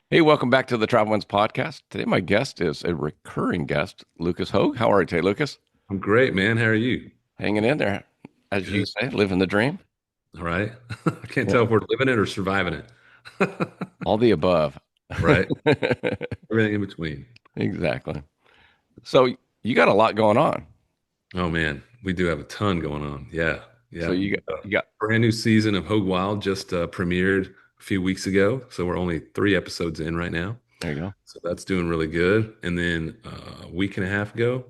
Hey, welcome back to the Travel Ones podcast. Today, my guest is a recurring guest, Lucas Hoge. How are you today, Lucas? I'm great, man. How are you? Hanging in there, as you Good. say, living the dream. All right. I can't Yeah, tell if we're living it or surviving it. all the above. Right. Everything in between. Exactly. So you got a lot going on. Oh man, we do have a ton going on. Yeah. So Yeah. you got Brand new season of Hoge Wild just premiered a few weeks ago. So we're only 3 episodes in right now. there you go. So that's doing really good. And then a week and a half ago,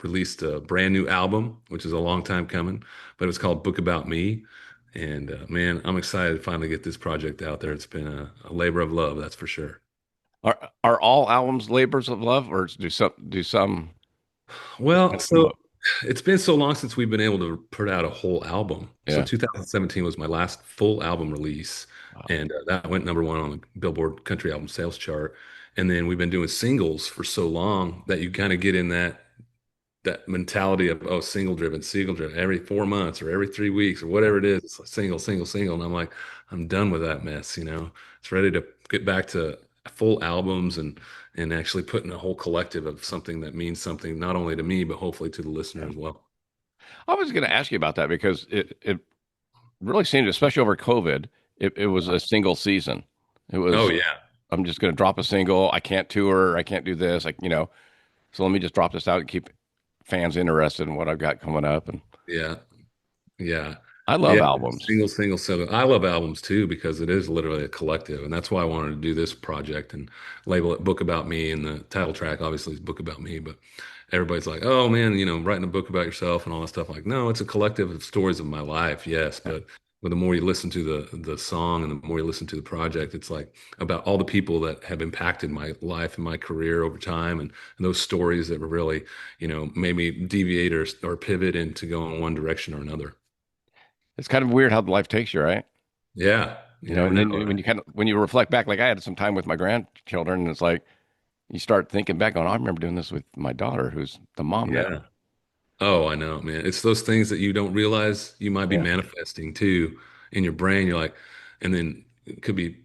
released a brand new album, which is a long time coming, but it's called Book About Me. And man, I'm excited to finally get this project out there. It's been a labor of love, that's for sure. Are all albums labors of love, or do some Well, kind of come so up? it's been so long since we've been able to put out a whole album. So Yeah. 2017 was my last full album release, Wow. and that went #1 on the Billboard Country Album Sales chart. And then we've been doing singles for so long that you kind of get in that mentality of single driven every 4 months or every 3 weeks or whatever it is. It's like single, single, single, and I'm like, I'm done with that mess. It's ready to get back to full albums and actually putting a whole collective of something that means something not only to me but hopefully to the listener Yeah. as well. I was going to ask you about that because it really seemed, especially over COVID, it was a single season. It Oh was, yeah, I'm just going to drop a single. I can't tour. I can't do this. So let me just drop this out and keep fans interested in what I've got coming up. And yeah, yeah. I love Yeah, albums. single, single, single. I love albums too because it is literally a collective, and that's why I wanted to do this project and label it "Book About Me." And the title track obviously is "Book About Me," but everybody's like, "Oh man, writing a book about yourself and all that stuff." Like, no, it's a collective of stories of my life, yes, but the more you listen to the song and the more you listen to the project, it's like about all the people that have impacted my life and my career over time, and those stories that were really, made me deviate or pivot into go in one direction or another. It's kind of weird how life takes you, right? Yeah, you And never know, then right? when you reflect back, like I had some time with my grandchildren, and it's like you start thinking back on, I remember doing this with my daughter, who's the mom now. Yeah. Oh, I know, man. It's those things that you don't realize you might be Yeah. manifesting too in your brain. You're like, and then it could be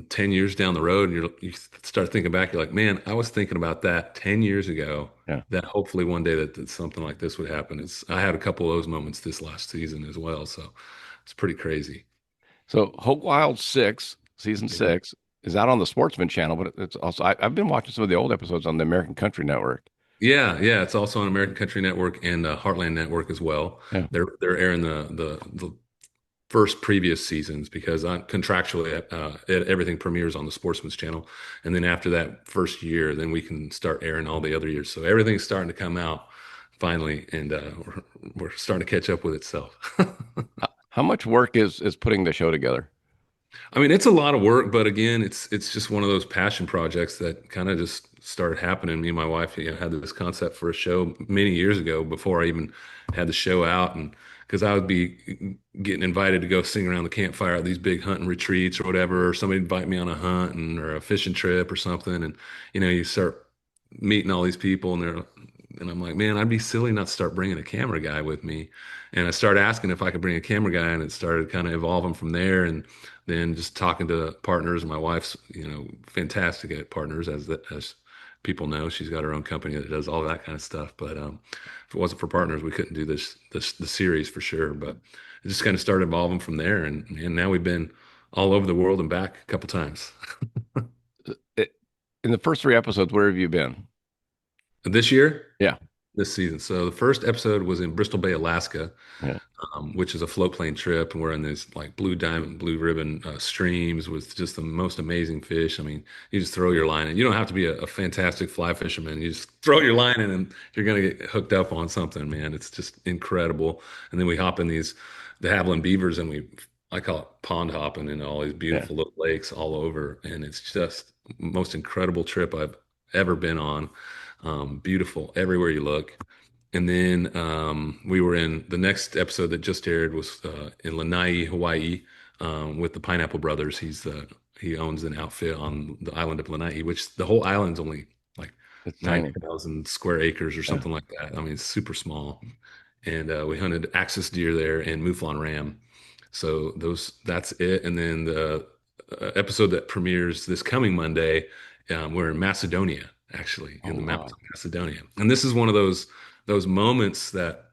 10 years down the road, and you start thinking back, you're like, man, I was thinking about that 10 years ago, Yeah. that hopefully one day that something like this would happen. I had a couple of those moments this last season as well. So it's pretty crazy. So Hope Wild 6, season Yeah. 6, is out on the Sportsman Channel, but it's also, I've been watching some of the old episodes on the American Country Network. Yeah, yeah, it's also on American Country Network and Heartland Network as well. Yeah. They're airing the first previous seasons because contractually everything premieres on the Sportsman's Channel, and then after that first year, then we can start airing all the other years. So everything's starting to come out finally, and we're starting to catch up with itself. How much work is putting the show together? I mean, it's a lot of work, but again, it's just one of those passion projects that kind of just started happening. Me and my wife, had this concept for a show many years ago before I even had the show out, and because I would be getting invited to go sing around the campfire at these big hunting retreats or whatever, or somebody invite me on a hunt or a fishing trip or something, and you start meeting all these people, and I'm like, man, I'd be silly not to start bringing a camera guy with me. And I started asking if I could bring a camera guy, and it started kind of evolving from there. And then just talking to partners. My wife's, fantastic at partners, as people know. She's got her own company that does all that kind of stuff. But if it wasn't for partners, we couldn't do the series for sure. But it just kind of started evolving from there, and now we've been all over the world and back a couple times. It, in the first 3 episodes, where have you been? This year, Yeah. this season. So the first episode was in Bristol Bay, Alaska, Yeah. which is a float plane trip, and we're in these like blue diamond, blue ribbon streams with just the most amazing fish. I mean, you just throw your line in. You don't have to be a fantastic fly fisherman. You just throw your line in, and you're gonna get hooked up on something, man. It's just incredible. And then we hop in the Haviland beavers, and I call it pond hopping in all these Yeah. beautiful little lakes all over, and it's just most incredible trip I've ever been on. Beautiful everywhere you look. And then we were in the next episode that just aired was in Lanai, Hawaii, with the Pineapple Brothers. He owns an outfit on the island of Lanai, which the whole island's only like It's tiny. 90,000 square acres or Yeah. something like that. I mean, it's super small. And we hunted axis deer there and mouflon ram. So that's it. And then episode that premieres this coming Monday. We're in Macedonia, actually, Oh in the mountains wow. of Macedonia, and this is one of those moments that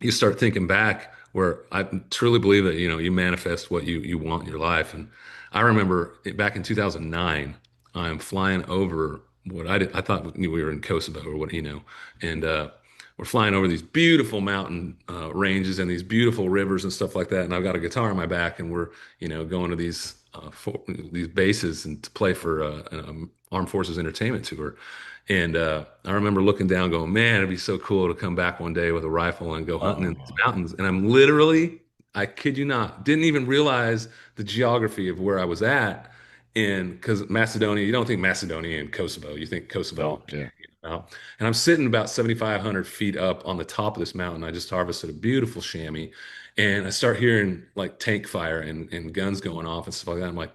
you start thinking back where I truly believe that you manifest what you want in your life. And I remember back in 2009, I'm flying over what I thought we were in Kosovo or what and we're flying over these beautiful mountain ranges and these beautiful rivers and stuff like that. And I've got a guitar on my back, and we're going to these bases and to play for an Armed Forces entertainment tour. And I remember looking down, going, "Man, it'd be so cool to come back one day with a rifle and go hunting in these Oh, mountains." And I'm literally, I kid you not, didn't even realize the geography of where I was at. And because Macedonia, you don't think Macedonia and Kosovo, you think Kosovo. no, yeah. And I'm sitting about 7,500 feet up on the top of this mountain. I just harvested a beautiful chamois, and I start hearing like tank fire and guns going off and stuff like that. I'm like,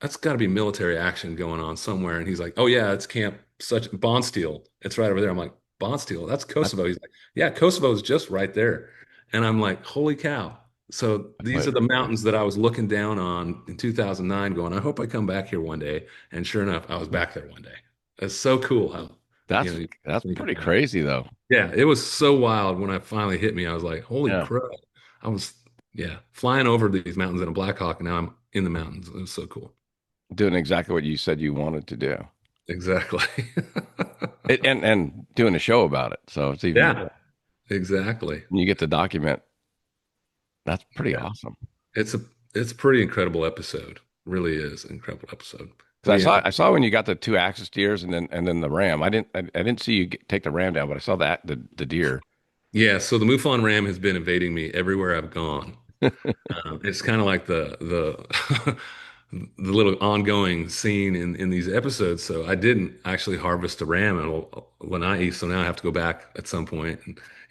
that's got to be military action going on somewhere. And he's like, oh yeah, it's Camp such Bonsteel. It's right over there. I'm like, Bonsteel, that's That's Kosovo. He's like, yeah, Kosovo is just right there. And I'm like, holy cow. So these what are the mountains that I was looking down on in 2009, going, I hope I come back here one day. And sure enough, I was back there one day. It's so cool how, that's you that's think pretty about it. crazy though. Yeah, it was so wild when I finally hit me. I was like, holy Yeah. crap. I was, yeah, flying over these mountains in a Black Hawk, and now I'm in the mountains. It was so cool. Doing exactly what you said you wanted to do. Exactly. And doing a show about it. So it's even Yeah, exactly. you get to document. That's pretty Yeah. awesome. It's a it's a pretty incredible episode. Really is an incredible episode. Because We I saw when you got the two axis deers and then the ram. I didn't see you take the ram down, but I saw that the deer. yeah, so the Mouflon Ram has been evading me everywhere I've gone. It's kind of like the the little ongoing scene in these episodes. So I didn't actually harvest a ram in Lanai, so now I have to go back at some point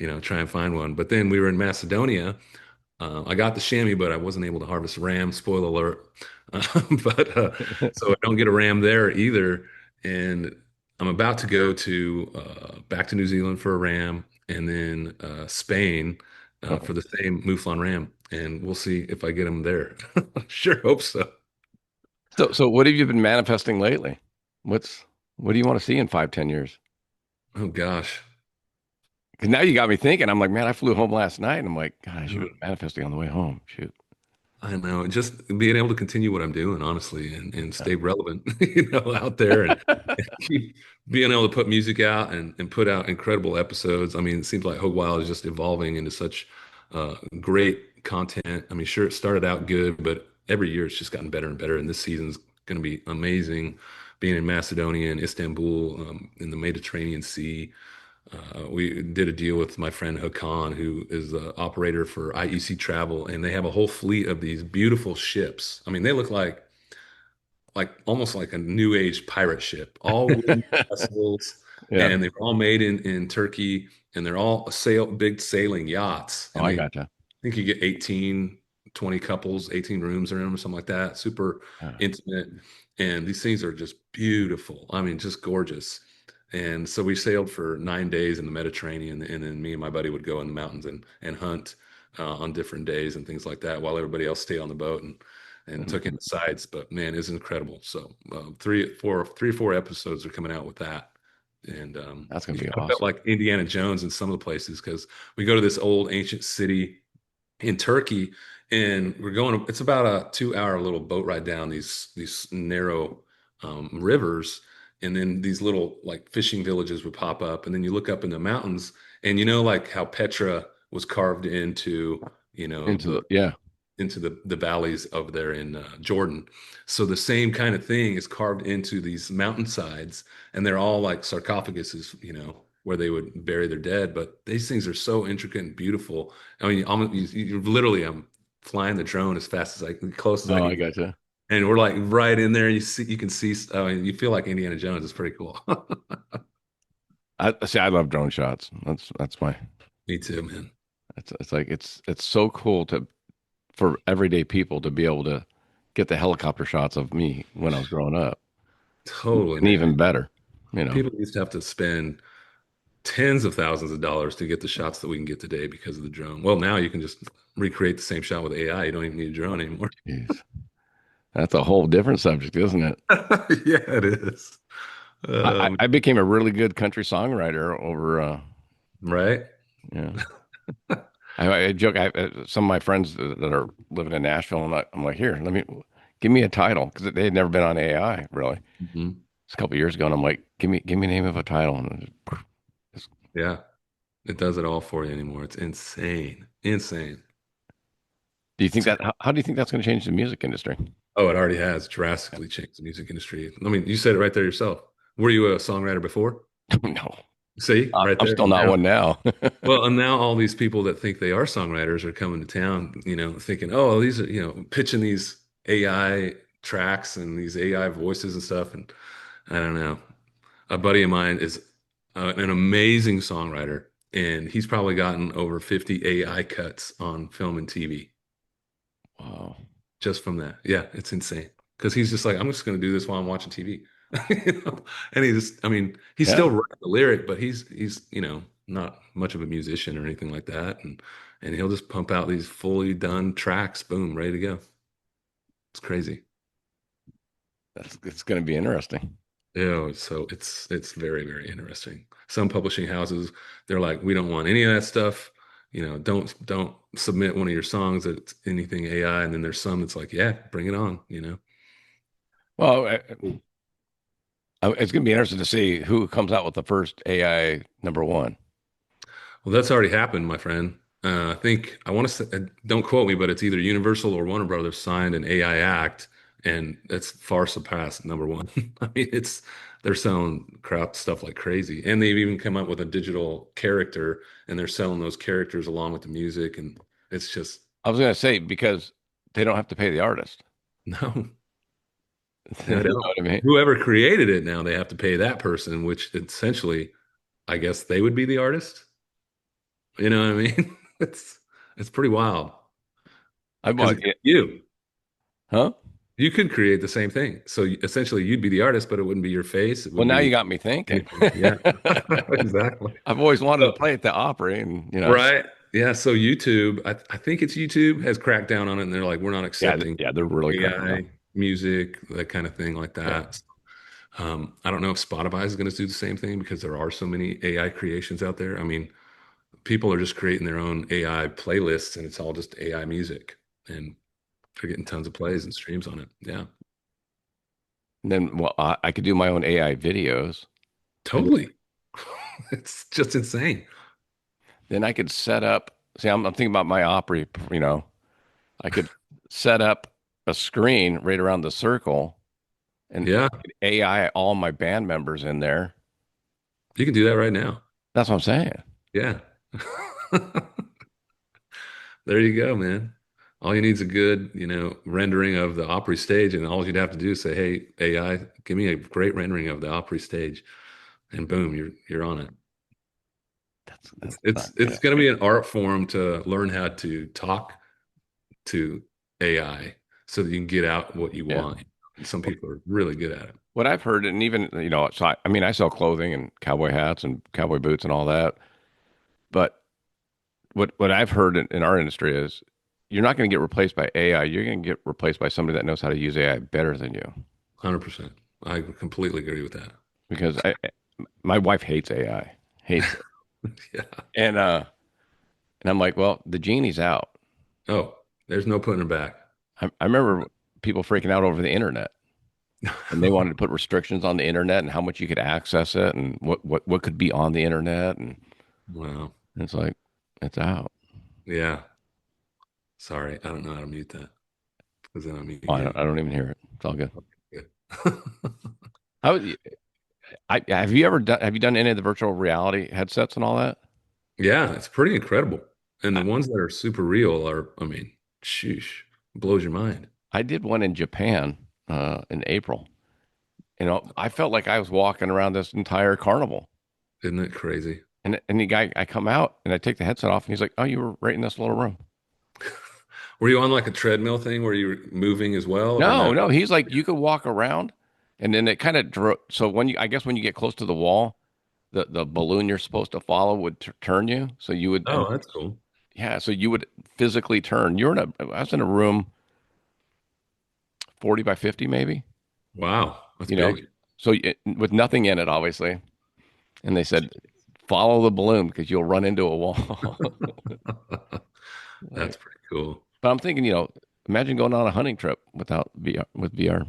and try and find one. But then we were in Macedonia. I got the chamois, but I wasn't able to harvest ram. Spoiler alert. But so I don't get a ram there either. And I'm about to go to back to New Zealand for a ram, and then Spain for the same Mouflon ram, and we'll see if I get them there. Sure hope so. So what have you been manifesting lately? What do you want to see in 5, 10 years? Oh gosh. Because now you got me thinking. I'm like, man, I flew home last night, and I'm like, God, I should Uh, have been manifesting on the way home. Shoot. I know, just being able to continue what I'm doing, honestly, and Yeah. stay relevant, out there and keep being able to put music out and put out incredible episodes. I mean, it seems like Hoge Wild is just evolving into such great content. I mean, sure, it started out good, but every year it's just gotten better and better. And this season's going to be amazing. Being in Macedonia and Istanbul, in the Mediterranean Sea, we did a deal with my friend Hakan, who is the operator for IEC Travel, and they have a whole fleet of these beautiful ships. I mean, they look like almost like a new age pirate ship, all wooden vessels, Yeah. and they're all made in Turkey, and they're all big sailing yachts, Oh, and I they gotcha. think you get 18, 20 couples, 18 rooms in them or something like that. Super Yeah. intimate. And these things are just beautiful. I mean, just gorgeous. And so we sailed for 9 days in the Mediterranean, and then me and my buddy would go in the mountains and hunt on different days and things like that, while everybody else stayed on the boat and took in Mhm. the sights. But man, it's incredible. So 3 or 4 episodes are coming out with that, and That's gonna you be kind of felt awesome. like Indiana Jones in some of the places because we go to this old ancient city in Turkey, and we're going. It's about a 2 hour little boat ride down these narrow rivers, and then these little like fishing villages would pop up, and then you look up in the mountains, and like how Petra was carved into Into the the yeah. into the valleys over there in Jordan. So the same kind of thing is carved into these mountainsides, and they're all like sarcophaguses, where they would bury their dead. But these things are so intricate and beautiful. I mean, almost, you literally, I'm flying the drone as fast as close as I Oh, can I get, gotcha. and we're like right in there. You can see. I mean, you feel like Indiana Jones. It's pretty cool. I see. I love drone shots. That's my. Me too, man. It's like it's so cool to for everyday people to be able to get the helicopter shots of me when I was growing up, Totally, and man. even better, you know. People used to have to spend tens of thousands of dollars to get the shots that we can get today because of the drone. Well, now you can just recreate the same shot with AI. You don't even need a drone anymore. Jeez. That's a whole different subject, isn't it? Yeah, it is. I became a really good country songwriter over, Right? yeah. I joke. Some of my friends that are living in Nashville, I'm like, here, give me a title because they had never been on AI really. Mhm. It's a couple years ago, and I'm like, give me a name of a title, and it's, Yeah, it does it all for you anymore. It's insane. Insane. do you think that? How do you think that's going to change the music industry? Oh, it already has drastically changed the music industry. I mean, you said it right there yourself. Were you a songwriter before? No, See, right I'm there. still not Now, one now. well, and now all these people that think they are songwriters are coming to town, thinking, oh, these are, pitching these AI tracks and these AI voices and stuff. And I don't know. A buddy of mine is an amazing songwriter, and he's probably gotten over 50 AI cuts on film and TV Wow. just from that. Yeah, it's insane. Because he's just like, I'm just going to do this while I'm watching TV. You know? And I mean, he's Yeah. still writing the lyric, but he's, not much of a musician or anything like that. And he'll just pump out these fully done tracks, boom, ready to go. It's crazy. It's going to be interesting. So it's very, very interesting. Some publishing houses, they're like, we don't want any of that stuff. Don't submit one of your songs that's anything AI. And then there's some that's like, yeah, bring it on. Well, it's going to be interesting to see who comes out with the first AI number one. Well, that's already happened, my friend. I think I want to say, don't quote me, but it's either Universal or Warner Brothers signed an AI act, and it's far surpassed number one. I mean, they're selling crap stuff like crazy, and they've even come up with a digital character, and they're selling those characters along with the music, and it's just I was going to say because they don't have to pay the artist. no, You they know don't. what I mean? Whoever created it now they have to pay that person, which essentially, I guess they would be the artist. You know what I mean? It's pretty wild. I Because bought it's it. you. Huh? You could create the same thing. So essentially, you'd be the artist, but it wouldn't be your face. It Well, wouldn't now you be got me thinking. anything. Yeah, exactly. I've always wanted to So, play at the Opry, and right. Yeah. So YouTube, I think it's YouTube has cracked down on it, and they're like, we're not yeah, accepting yeah, they're really cracking down. AI music, that kind of thing, like Yeah. that. I don't know if Spotify is going to do the same thing because there are so many AI creations out there. I mean, people are just creating their own AI playlists, and it's all just AI music, and they're getting tons of plays and streams on it. Yeah. And then, well, I could do my own AI videos, and Totally. It's just insane. then I could set up. See, I'm thinking about my Opry. I could set up a screen right around the circle, and Yeah, I could AI all my band members in there. you can do that right now. That's what I'm saying. Yeah. There you go, man. All you need is a good, rendering of the Opry stage, and all you'd have to do is say, "Hey, AI, give me a great rendering of the Opry stage," and boom, you're on it. That's It's it's, not it's good. going to be an art form to learn how to talk to AI so that you can get out what you Yeah. want. Some people are really good at it. What I've heard, and even so I mean, I sell clothing and cowboy hats and cowboy boots and all that. But what I've heard in our industry is you're not going to get replaced by AI. You're going to get replaced by somebody that knows how to use AI better than you. 100%. I completely agree with that. Because my wife hates AI, hates it, Yeah. and I'm like, well, the genie's out. Oh, there's no putting it back. I remember people freaking out over the internet, and they wanted to put restrictions on the internet and how much you could access it, and what could be on the internet, and Wow. it's like it's out. Yeah. Sorry, I don't know how to mute that because then I'll mute you. I don't even hear it. It's all good. Good. How have you ever done? Have you done any of the virtual reality headsets and all that? Yeah, it's pretty incredible. And the I, ones that are super real are, I mean, sheesh, blows your mind. I did one in Japan in April. I felt like I was walking around this entire carnival. Isn't it crazy? And the guy, I come out and I take the headset off, and he's like, "Oh, you were right in this little room." Were you on like a treadmill thing where you were moving as well or No, no? no, he's like, you could walk around, and then it kind of drove. So I guess when you get close to the wall, the balloon you're supposed to follow would turn you. So you would, Oh, that's cool. yeah, so you would physically turn. I was in a room 40 by 50 maybe, Wow, that's you know. big. So with nothing in it, obviously. And they said, follow the balloon because you'll run into a wall. That's Like, pretty cool. but I'm thinking, imagine going on a hunting trip without VR with VR.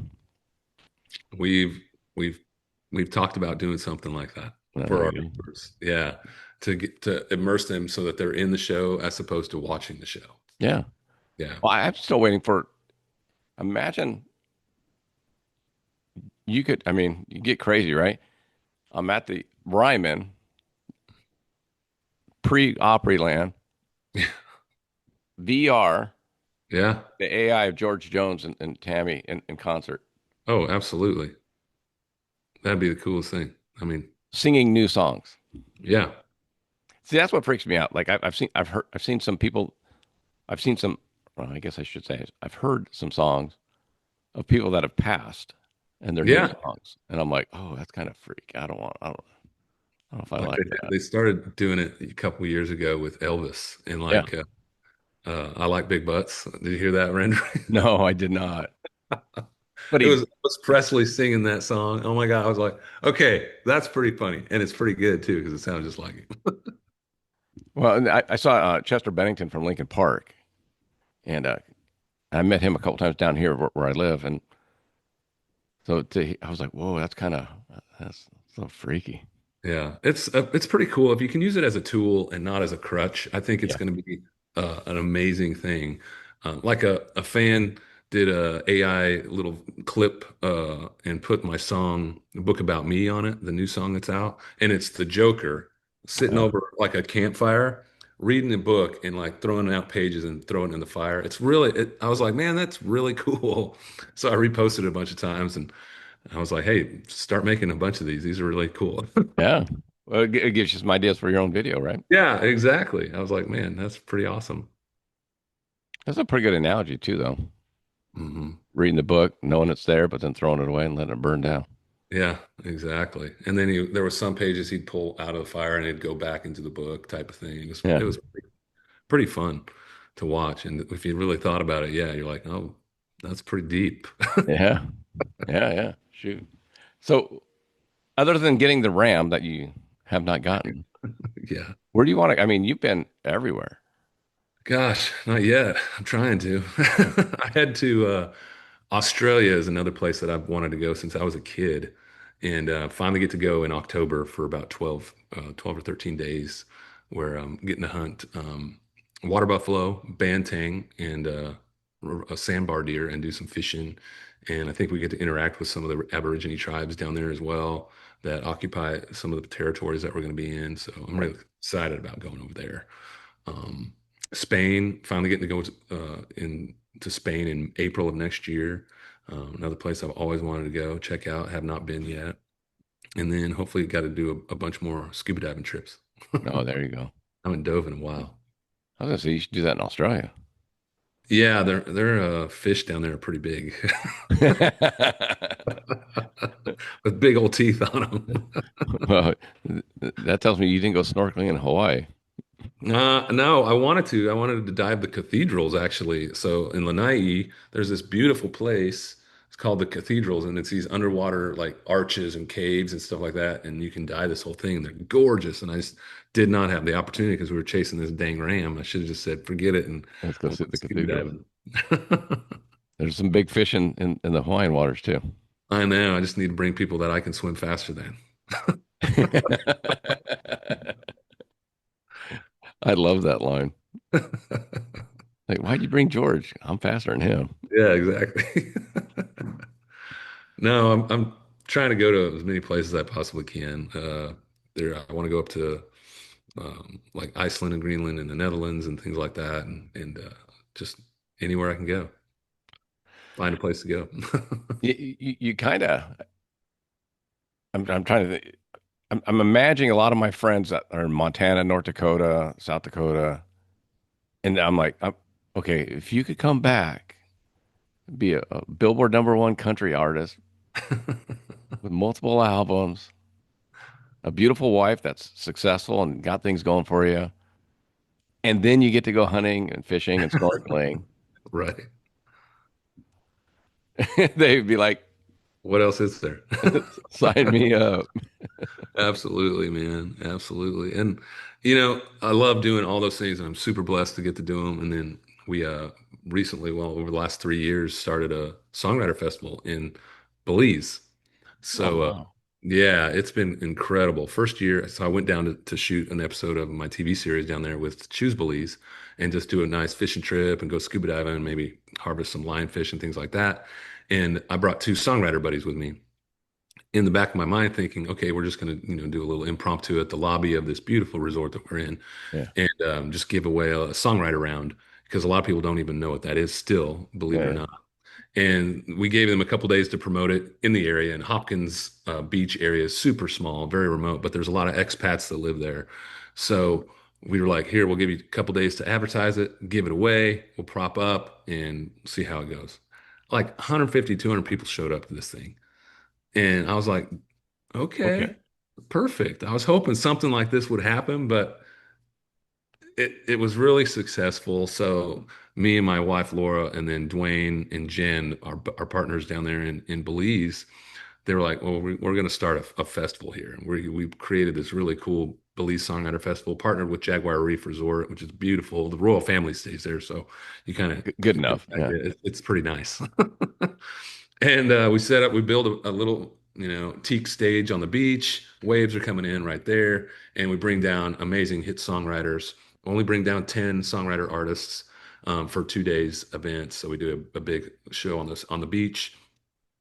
We've we've we've talked about doing something like that There for our you go. members. Yeah, to get to immerse them so that they're in the show as opposed to watching the show. Yeah. Yeah. Well, I'm still waiting for. Imagine you could. I mean, you get crazy, right? I'm at the Ryman pre-Opryland VR, Yeah. the AI of George Jones and Tammy in concert, Oh, absolutely. That'd be the coolest thing. I mean, singing new songs. yeah. See, that's what freaks me out. Like I've seen some people. I've seen some. Well, I guess I should say I've heard some songs of people that have passed and their new Yeah. songs, and I'm like, oh, that's kind of freak. I don't know if I Like like that. they started doing it a couple of years ago with Elvis and Yeah. I like big butts. Did you hear that rendering? No, I did not. But It he, was Elvis Presley singing that song. Oh my God. I was like, okay, that's pretty funny. And it's pretty good too, because it sounds just like him. well, and I saw Chester Bennington from Lincoln Park, and I met him a couple times down here where I live, and I was like, whoa, that's so freaky. Yeah, it's pretty cool if you can use it as a tool and not as a crutch. I think it's Yeah. going to be an amazing thing. Like a fan did a AI little clip and put my song "Book About Me" on it, the new song that's out, and it's the Joker sitting Oh, over like a campfire, reading a book and like throwing out pages and throwing it in the fire. It's really, I was like, man, that's really cool. So I reposted it a bunch of times and I was like, hey, start making a bunch of these. These are really cool. yeah. Well, it gives you some ideas for your own video, right? Yeah, exactly. I was like, man, that's pretty awesome. That's a pretty good analogy too, though. Hmm. Reading the book, knowing it's there, but then throwing it away and letting it burn down. Yeah, exactly. And then there were some pages he'd pull out of the fire and he'd go back into the book type of thing. Yeah. It was pretty fun to watch. And if you really thought about it, yeah, you're like, oh, that's pretty deep. Yeah. Yeah. Yeah. Shoot. So, other than getting the RAM that you have not gotten, Yeah. where do you want to? I mean, you've been everywhere. Gosh, not yet. I'm trying to. Yeah. I had to Australia is another place that I've wanted to go since I was a kid, and finally get to go in October for about 12 or 13 days, where I'm getting to hunt water buffalo, bantang, and a sandbar deer, and do some fishing. And I think we get to interact with some of the Aborigine tribes down there as well that occupy some of the territories that we're going to be in. So I'm really excited about going over there. Um, Spain, finally getting to go in to Spain in April of next year. Another place I've always wanted to go, check out, have not been yet. And then hopefully got to do a bunch more scuba diving trips. Oh, there you go. I haven't dove in a while. I was gonna say you should do that in Australia. Yeah, their fish down there are pretty big, with big old teeth on them. Well, that tells me you didn't go snorkeling in Hawaii. No, I wanted to. I wanted to dive the cathedrals actually. So in Lanai, there's this beautiful place. It's called the Cathedrals, and it's these underwater like arches and caves and stuff like that. And you can dive this whole thing. They're gorgeous. And I just did not have the opportunity because we were chasing this dang ram. I should have just said, forget it, and Let's I go see went the scuba cathedrals. diving. There's some big fish in the Hawaiian waters too. I know. I just need to bring people that I can swim faster than. I love that line. Like, why'd you bring George? I'm faster than him. Yeah, exactly. No, I'm trying to go to as many places as I possibly can. I want to go up to like Iceland and Greenland and the Netherlands and things like that, and just anywhere I can go, find a place to go. You kind of. I'm trying to think. I'm imagining a lot of my friends that are in Montana, North Dakota, South Dakota, and okay, if you could come back, be a Billboard #1 country artist with multiple albums, a beautiful wife that's successful and got things going for you, and then you get to go hunting and fishing and snorkeling. Right. They'd be like, What else is there? sign me up. Absolutely, man. Absolutely. And I love doing all those things and I'm super blessed to get to do them. And then we recently, well, over the last 3 years, started a songwriter festival in Belize. Oh, So wow. yeah, it's been incredible. First year, so I went down to shoot an episode of my TV series down there with Choose Belize and just do a nice fishing trip and go scuba diving and maybe harvest some lionfish and things like that. And I brought two songwriter buddies with me in the back of my mind thinking, okay, we're just going to, do a little impromptu at the lobby of this beautiful resort that we're in Yeah. and just give away a songwriter round because a lot of people don't even know what that is still, believe it or Yeah. not. And we gave them a couple days to promote it in the area. And Hopkins Beach area is super small, very remote, but there's a lot of expats that live there. So we were like, here, we'll give you a couple days to advertise it, give it away. We'll prop up and see how it goes. Like 150, 200 people showed up to this thing. And I was like, Okay. okay, perfect. I was hoping something like this would happen, but it was really successful. So me and my wife Laura, and then Dwayne and Jen, our partners down there in Belize, they were like, "Well, we're going to start a festival here." And we created this really cool Belize Songwriter Festival, partnered with Jaguar Reef Resort, which is beautiful. The royal family stays there, so you kind of Good get enough. the Yeah. idea. It's pretty nice. And we built a little, teak stage on the beach. Waves are coming in right there, and we bring down amazing hit songwriters. We only bring down 10 songwriter artists for 2 days events. So we do a big show on the beach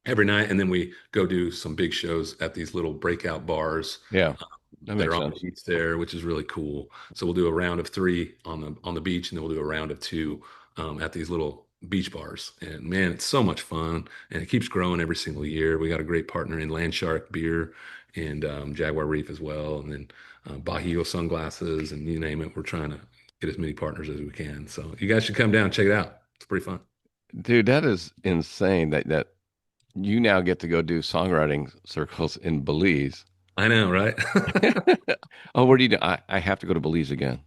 every night, and then we go do some big shows at these little breakout bars Yeah. That that makes are on the sense. beach there, which is really cool. So we'll do a round of three on the beach, and then we'll do a round of two at these little beach bars. And man, it's so much fun, and it keeps growing every single year. We got a great partner in Landshark Beer and Jaguar Reef as well, and then Bajío sunglasses, and you name it. We're trying to get as many partners as we can. So you guys should come down and check it out. It's pretty fun. Dude, that is insane that you now get to go do songwriting circles in Belize. I know, right? Oh, where do you do? I have to go to Belize again.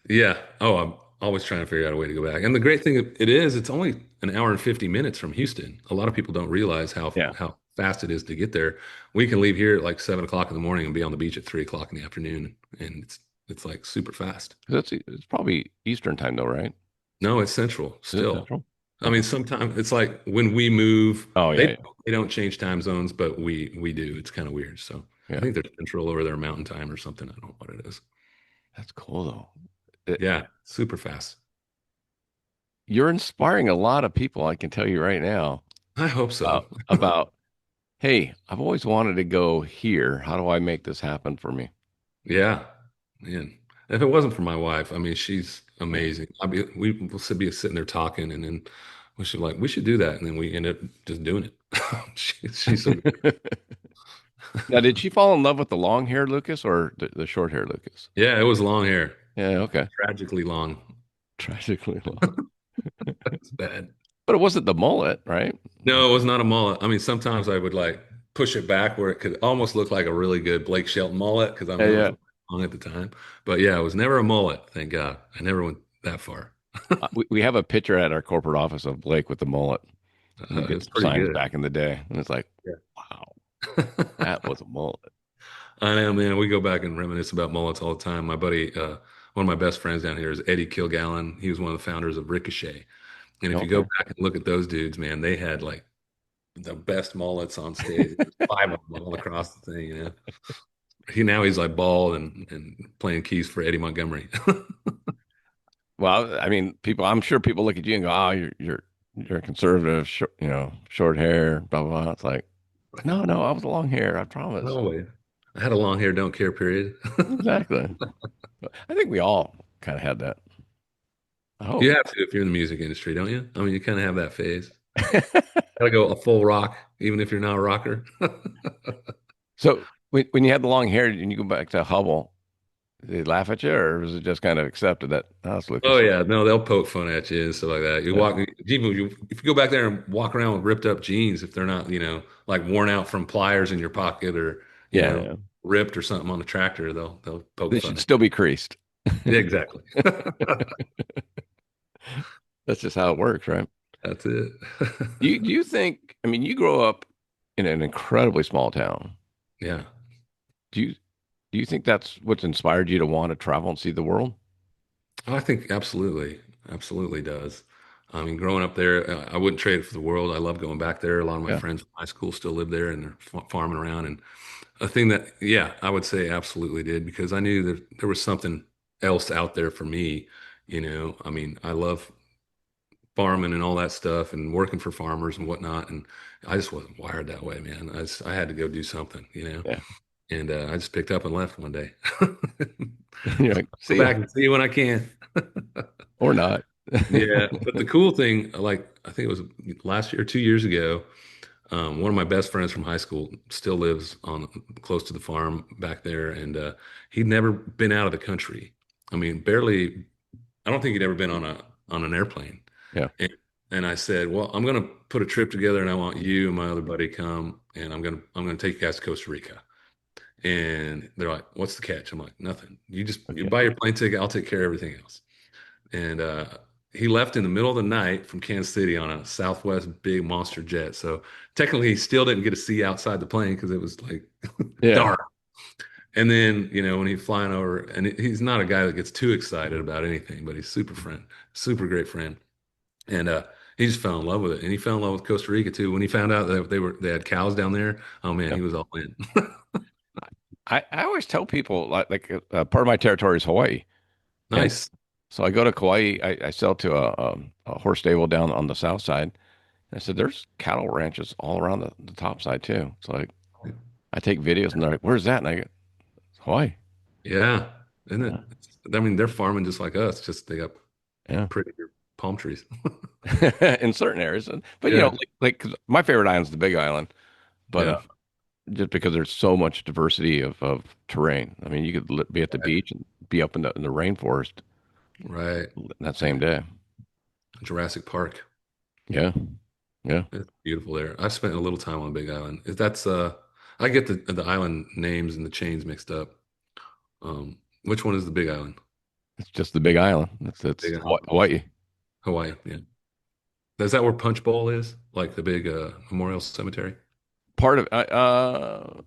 Yeah. Oh, I'm always trying to figure out a way to go back. And the great thing it is, it's only an hour and 50 minutes from Houston. A lot of people don't realize how Yeah. how fast it is to get there. We can leave here at like 7 o'clock in the morning and be on the beach at 3 o'clock in the afternoon, and it's like super fast. It's probably Eastern time though, right? No, it's central Is it still. Central? I mean, Okay. sometimes it's like when we move, Oh they yeah, they don't change time zones, but we do. It's kind of weird. So yeah. I Yeah. think they're central over their mountain time or something. I don't know what it is. That's cool though. Yeah, super fast. You're inspiring a lot of people, I can tell you right now, I hope so. about, hey, I've always wanted to go here. How do I make this happen for me? Yeah, man. If it wasn't for my wife, I mean, she's Yeah. amazing. Be sitting there talking, and then we should do that, and then we end up just doing it. She's so good. Now, did she fall in love with the long hair Lucas or the short hair Lucas? Yeah, it was long hair, Yeah, okay. tragically long. Tragically long. It's bad. But it wasn't the mullet, right? No, it was not a mullet. I mean, sometimes I would like push it back where it could almost look like a really good Blake Shelton mullet because I Yeah, mean it was yeah. long at the time. But yeah, it was never a mullet. Thank God, I never went that far. We have a picture at our corporate office of Blake with the mullet. We did It's some pretty signs good. back in the day, and it's like, Yeah. wow, that was a mullet. I know, man. We go back and reminisce about mullets all the time. My buddy, one of my best friends down here is Eddie Kilgallen. He was one of the founders of Ricochet. And if you go Okay. back and look at those dudes, man, they had like the best mullets on stage. There's five of them all across the thing. He's like bald and playing keys for Eddie Montgomery. Well, I mean, I'm sure people look at you and go, "Oh, you're a conservative, short hair, blah blah blah." It's like, no, no, I was long hair, I promise. No way. I had a long hair, don't care period. Exactly. I think we all kind of had that. I You hope. have to if you're in the music industry, don't you? I mean, you kind of have that phase. Gotta go a full rock, even if you're not a rocker. So when you had the long hair and you go back to Hubbell, did they laugh at you, or was it just kind of accepted that that's Oh Lucas? yeah, no, they'll poke fun at you and stuff like that. You Yeah, walk, even if you go back there and walk around with ripped up jeans, if they're not, like worn out from pliers in your pocket or, you yeah, know, yeah. ripped or something on the tractor, they'll poke They fun should at still be creased. you. Yeah, exactly. That's just how it works, right? That's it. Do you think, I mean, you grow up in an incredibly small town. Yeah. Do you do you think that's what's inspired you to want to travel and see the world? I think absolutely, absolutely does. I mean, growing up there, I wouldn't trade it for the world. I love going back there. A lot of my Yeah. friends from high school still live there and they're farming around. And a thing that, yeah, I would say absolutely did because I knew that there was something else out there for me. I mean, I love farming and all that stuff and working for farmers and whatnot. And I just wasn't wired that way, man. I had to go do something. Yeah. And I just picked up and left one day. You're like, Go see ya back and see you when I can. or not. Yeah, but the cool thing, like I think it was last year, 2 years ago, one of my best friends from high school still lives on close to the farm back there, and he'd never been out of the country. I mean, barely. I don't think he'd ever been on an airplane. Yeah. And, and I said, "Well, I'm gonna put a trip together, and I want you and my other buddy come, and I'm gonna take you guys to Costa Rica." And they're like, "What's the catch?" I'm like, "Nothing. You Okay. buy your plane ticket. I'll take care of everything else." And he left in the middle of the night from Kansas City on a Southwest big monster jet. So technically, he still didn't get to see outside the plane because it was like Yeah. dark. And then, when he's flying over, and he's not a guy that gets too excited about anything, but he's super great friend. And he just fell in love with it. And he fell in love with Costa Rica too. When he found out that they had cows down there, oh man, Yeah. he was all in. I always tell people part of my territory is Hawaii. And Nice. so I go to Kauai. I sell to a horse stable down on the south side. And I said, there's cattle ranches all around the top side too. So I take videos and they're like, where's that? And I go, Hawaii. Yeah. Isn't it? Yeah. I mean, they're farming just like us, just they got Yeah. prettier palm trees. In certain areas. But Yeah. 'cause my favorite island is the Big Island, but Yeah. just because there's so much diversity of terrain. I mean, you could be at the Right. beach and be up in the rainforest Right. that same day. Jurassic Park. Yeah. Yeah. It's beautiful there. I've spent a little time on Big Island. If that's I get the island names and the chains mixed up. Which one is the Big Island? It's just the Big Island. It's Big Island. Hawaii. Hawaii, yeah. Is that where Punch Bowl is? Like the big memorial cemetery? Part of I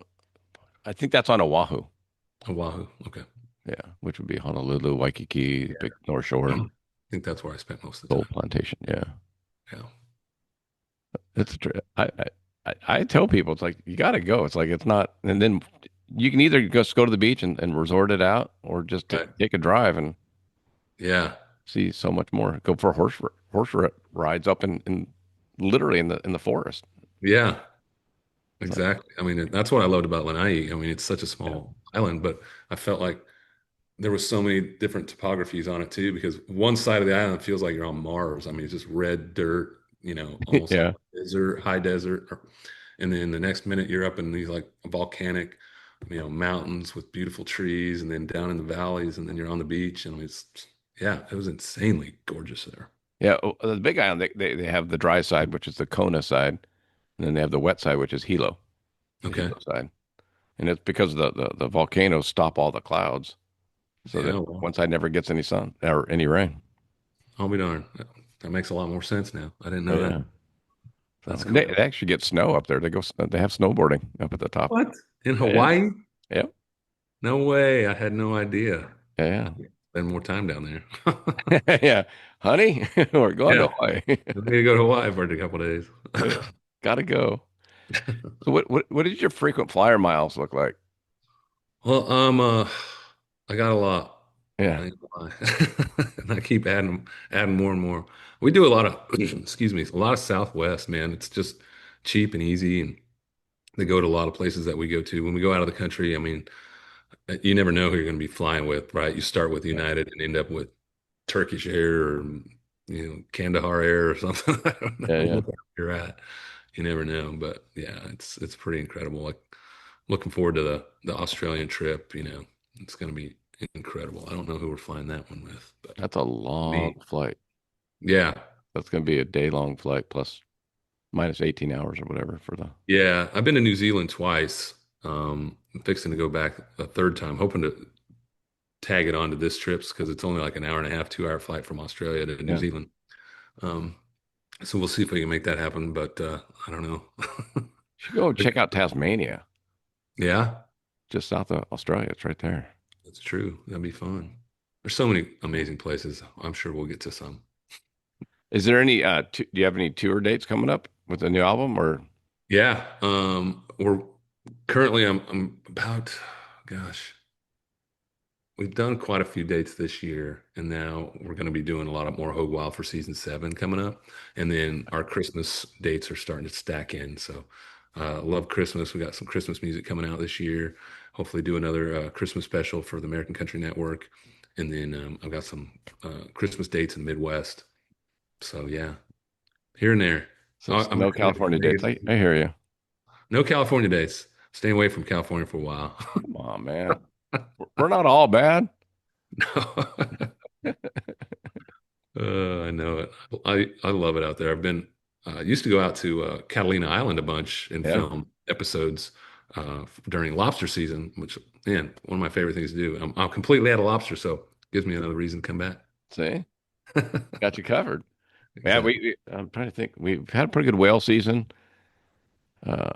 think that's on Oahu. Oahu. Okay. Yeah, which would be Honolulu, Waikiki, Yeah. big North Shore, I think that's where I spent most of the Gold time. Plantation. Yeah, Yeah. it's true. I tell people it's like you got to go. It's like it's not, and then you can either just go to the beach and resort it out, or just Right. take a drive and Yeah. see so much more. Go for rides up in literally in the forest. Yeah. It's like Exactly. I mean, that's what I loved about Lanai. I mean, it's such a yeah, small island, but I felt like there was so many different topographies on it too, because one side of the island feels like you're on Mars. I mean, it's just red dirt, almost like yeah, desert, high desert. And then the next minute you're up in these like volcanic, mountains with beautiful trees, and then down in the valleys, and then you're on the beach. And yeah, it was insanely gorgeous there. yeah. The Big Island, they have the dry side, which is the Kona side, and then they have the wet side, which is the Okay. Hilo side. And it's because the volcanoes stop all the clouds, so that Yeah, well, one side never gets any sun or any rain. I'll be darned. That makes a lot more sense now. I didn't know that. Yeah. So That's they cool. actually get snow up there. They have snowboarding up at the top. What? In Yeah. Hawaii? Yeah. No way. I had no idea. Yeah. Spend more time down there. Yeah. Yeah. Honey, we're going to Yeah. Hawaii. I need to go to Hawaii for a couple of days. Yeah. Gotta go. So what did your frequent flyer miles look like? Well, I got a lot. I Yeah. ain't gonna lie. And I keep adding more and more. We do a lot of, excuse me, a lot of Southwest, man. It's just cheap and easy, and they go to a lot of places that we go to. When we go out of the country, I mean, you never know who you're going to be flying with, right? You start with Yeah. United and end up with Turkish Air or Kandahar Air or something. I don't Yeah. know Yeah. where you're at. You never know, but yeah, it's pretty incredible. Like looking forward to the Australian trip. It's going to be incredible. I don't know who we're flying that one with, but That's a long me, flight. yeah, That's going to be a day long flight plus minus 18 hours or whatever for the. yeah. I've been to New Zealand twice. I'm fixing to go back a third time, hoping to tag it onto this trip because it's only like an hour and a half, 2 hour flight from Australia to New Yeah. Zealand. Um, So we'll see if we can make that happen. But I don't know. You should go check out Tasmania, Yeah, just south of Australia. It's right there. that's true. That'd be fun. There's so many amazing places. I'm sure we'll get to some. Is there any do you have any tour dates coming up with the new album or Yeah. We're currently I'm about, gosh, we've done quite a few dates this year, and now we're going to be doing a lot of more Hoge Wild for season 7 coming up, and then our Christmas dates are starting to stack in. So, love Christmas. We got some Christmas music coming out this year. Hopefully, do another Christmas special for the American Country Network, and then I've got some Christmas dates in the Midwest. So yeah, here and there. so I'm no heading to California dates? Vegas. I hear you. No California dates. Staying away from California for a while. Come on, man. We're not all bad. No. I know it. I love it out there. I've been used to go out to Catalina Island a bunch and Yeah. film episodes during lobster season, which man, one of my favorite things to do. I'm completely out of lobster, so gives me another reason to come back. See, got you covered. Yeah, Exactly. I'm trying to think. We've had a pretty good whale season. Uh,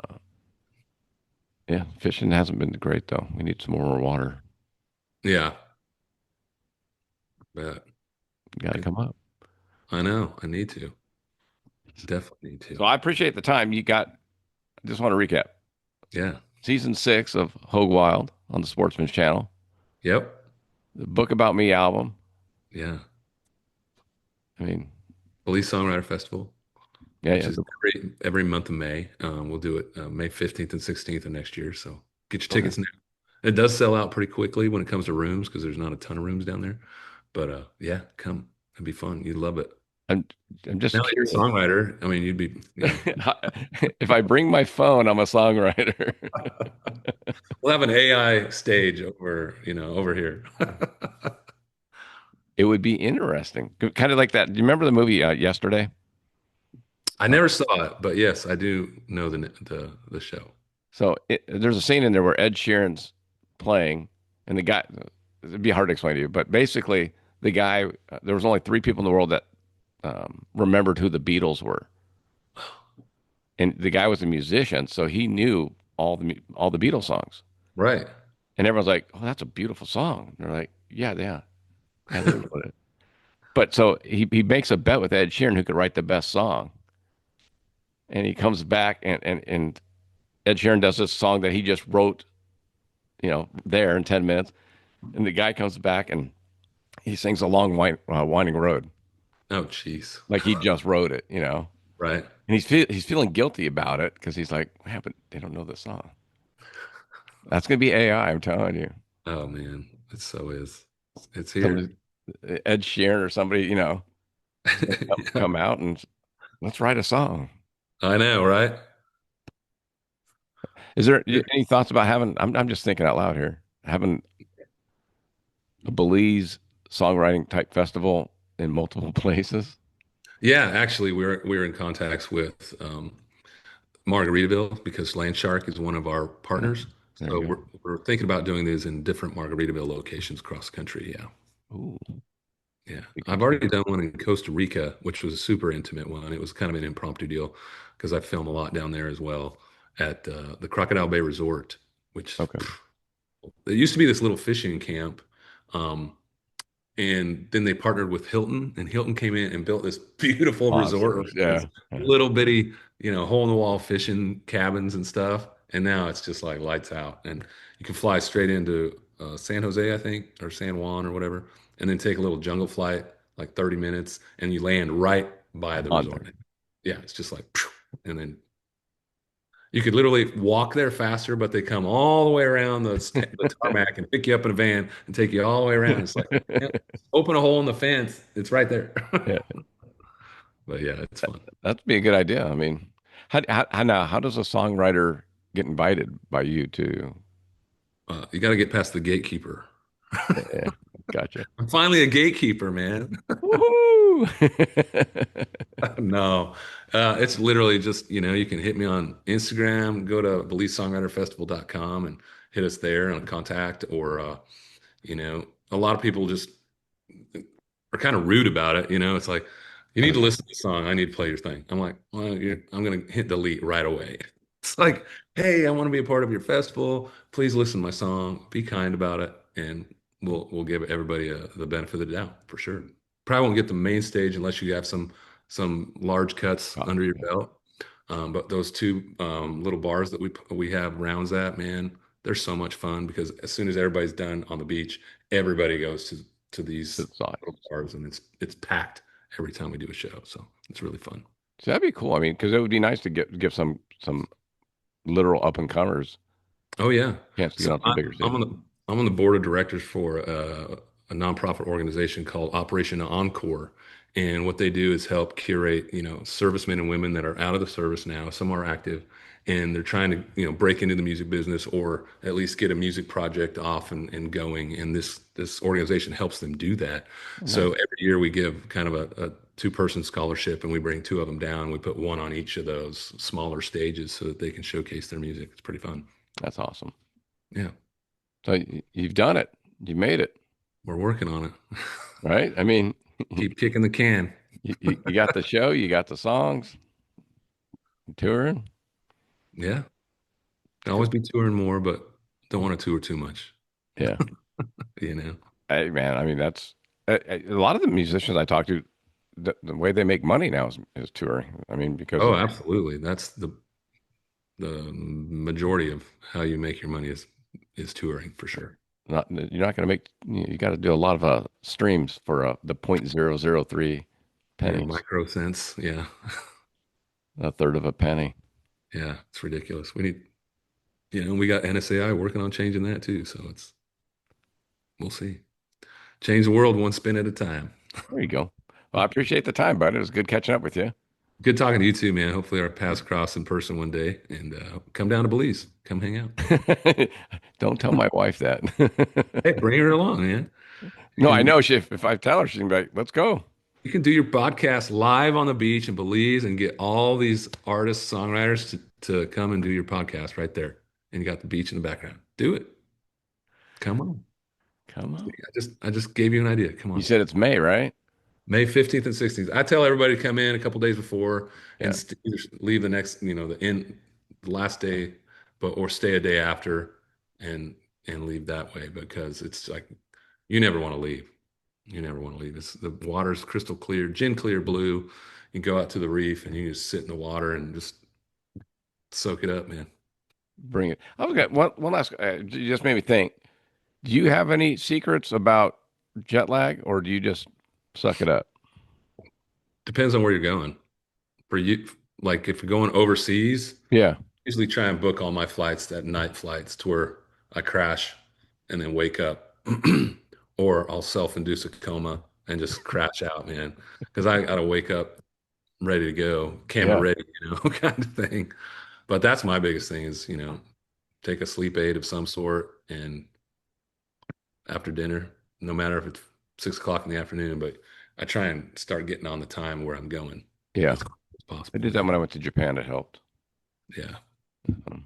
yeah, fishing hasn't been great though. We need some more water. Yeah, but Got to come up. I know I need to. Definitely need So to. I appreciate the time you got. I just want to recap. Yeah. Season 6 of Hoge Wild on the Sportsman Channel. Yep. The Book About Me album. Yeah. I mean, Belize Songwriter Festival, yeah, which yeah. is every month of May. We'll do it May 15th and 16th of next year. So get your Okay. tickets now. It does sell out pretty quickly when it comes to rooms because there's not a ton of rooms down there. But yeah, come. It'd be fun. You'd love it. I'm I'm Now just that you're a curious. songwriter, I mean, you'd be, If I bring my phone, I'm a songwriter. we'll have an AI stage over here. It would be interesting. Kind of like that. Do you remember the movie Yesterday? I Uh, never saw it, but yes, I do know the show. there's a scene in there where Ed Sheeran's playing, and the guy, it'd be hard to explain to you, but basically, the guy, there was only three people in the world that remembered who the Beatles were. And the guy was a musician, so he knew all the Beatles songs. Right. And everyone's like, "Oh, that's a beautiful song." And they're like, "Yeah, yeah, yeah, they wrote it." But so he makes a bet with Ed Sheeran who could write the best song, and he comes back and Ed Sheeran does this song that he just wrote, there in 10 minutes, and the guy comes back and he sings a long winding road Oh, jeez. like he just wrote it, Right. and he's feeling guilty about it because he's like, "Yeah, but they don't know the song." That's gonna be AI, I'm telling you. Oh man, it so is. It's Somebody, here. Ed Sheeran or somebody, Yeah, come out and let's write a song. I know, right? Is there any thoughts about having? I'm just thinking out loud here. Having a Belize songwriting type festival in multiple places. Yeah, actually, we're in contacts with Margaritaville because Land Shark is one of our Yeah, partners. there So you we're thinking about doing these in different Margaritaville locations across the country. Yeah, go. Ooh, yeah. be I've good. already done one in Costa Rica, which was a super intimate one. It was kind of an impromptu deal because I film a lot down there as well at the Crocodile Bay Resort, which Okay. it used to be this little fishing camp. Um, And then they partnered with Hilton, and Hilton came in and built this beautiful resort Monsters. around this Yeah. Yeah. little bitty, hole in the wall fishing cabins and stuff. And now it's just like lights out, and you can fly straight into San Jose, I think, or San Juan or whatever, and then take a little jungle flight, like 30 minutes, and you land right by the On there. resort. Yeah, it's just like, phew, and then you could literally walk there faster, but they come all the way around the tarmac and pick you up in a van and take you all the way around. It's like, yeah, open a hole in the fence. It's right there. Yeah. But yeah, it's fun. That'd be a good idea. I mean, how does a songwriter get invited by you to? You got to get past the gatekeeper. Yeah, gotcha. I'm finally a gatekeeper, man. Woohoo! No, it's literally just, you can hit me on Instagram, go to BelizeSongwriterFestival.com and hit us there on contact, or, a lot of people just are kind of rude about it. It's like, You I need to mean, listen to the song. I need to play your thing. I'm like, well, I'm going to hit delete right away. It's like, hey, I want to be a part of your festival. Please listen to my song. Be kind about it, and we'll give everybody the benefit of the doubt for sure. Probably won't get the main stage unless you have some large cuts under your yeah. belt. But those two little bars that we have rounds at, man, they're so much fun because as soon as everybody's done on the beach, everybody goes to these It's not. little bars, and it's packed every time we do a show. So it's really fun. So that'd be cool. I mean, because it would be nice to give some literal up and comers Oh yeah. chance to get So onto the bigger I'm stage. on the board of directors for a nonprofit organization called Operation Encore, and what they do is help curate, servicemen and women that are out of the service now. Some are active, and they're trying to, break into the music business or at least get a music project off and going. And this organization helps them do that. Oh, So nice. every year we give kind of a two-person scholarship, and we bring two of them down. We put one on each of those smaller stages so that they can showcase their music. It's pretty fun. That's awesome. Yeah. So you've done it. You made it, We're working on it. right? I mean, Keep kicking the can. you got the show, you got the songs, touring. Yeah. Always be touring more, but don't want to tour too much, Yeah. you know? Hey, man, I mean, that's a lot of the musicians I talk to, the way they make money now is touring. I mean, because Oh, absolutely. That's the majority of how you make your money is touring for sure. you're not going to make, you got to do a lot of streams for the 0.003 Yeah, pennies, micro cents. Yeah. a third of a penny. Yeah, it's ridiculous. We got NSAI working on changing that too, so we'll see. Change the world one spin at a time. There you go. Well, I appreciate the time, bud. It was good catching up with you. Good talking to you too, man. Hopefully our paths cross in person one day and come down to Belize. Come hang out. Don't tell my wife that. Hey, bring her along, man. You No, I can know if I tell her, she's gonna be like, "Let's go." you can do your podcast live on the beach in Belize and get all these artists, songwriters to come and do your podcast right there. And you got the beach in the background. Do it. Come on. Come on. I just gave you an idea. Come You on. said it's May, right? May 15th and 16th. I tell everybody to come in a couple days before and Yeah. either leave the next, the last day, but or stay a day after and leave that way because it's like you never want to leave. You never want to leave. It's the water's crystal clear, gin clear blue. You go out to the reef and you just sit in the water and just soak it up, man. Bring it. I was got one last. You just made me think. Do you have any secrets about jet lag, or do you just suck it up? Depends on where you're going. For you, like if you're going overseas, Yeah. usually try and book all my flights at night flights to where I crash and then wake up, or I'll self-induce a coma and just crash out, man. Because I gotta wake up ready to go, camera Yeah. ready, kind of thing. But that's my biggest thing is, take a sleep aid of some sort and after dinner, no matter if it's 6 o'clock in the afternoon, but I try and start getting on the time where I'm going Yeah. as quick as I possible, did that man. when I went to Japan. It helped. Yeah. Um,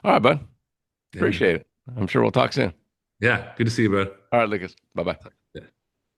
all right, bud. Yeah, man. Appreciate it. I'm sure we'll talk soon. Yeah. Good to see you, bud. All right, Lucas. Bye bye.